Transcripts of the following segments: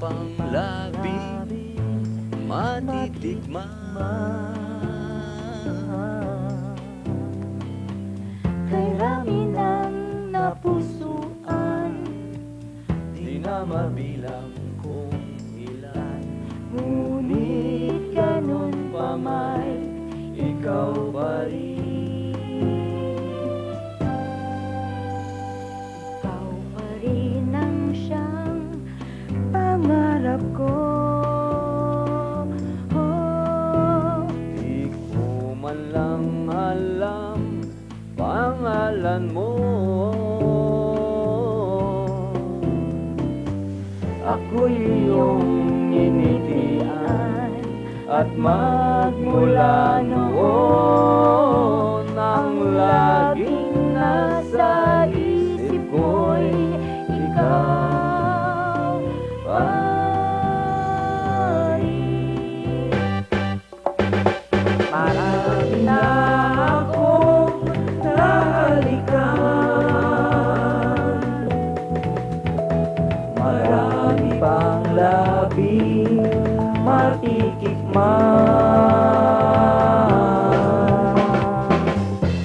pang labi matitikman. Kay rami ng napusuan, Di na mabilang kung ilan, ngunit ganun pa may ikaw pa rin. ikaw pa rin ang siyang pangarap ko. Di ko man lang alam pangalan mo. Ako'y iyong initian at magmula noon ang laging nasa isip ko'y ikaw pa rin. Marami na akong nahalikan, marami pang labing matitikman.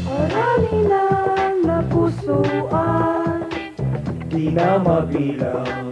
Marami ng napusuan, Di na mabilang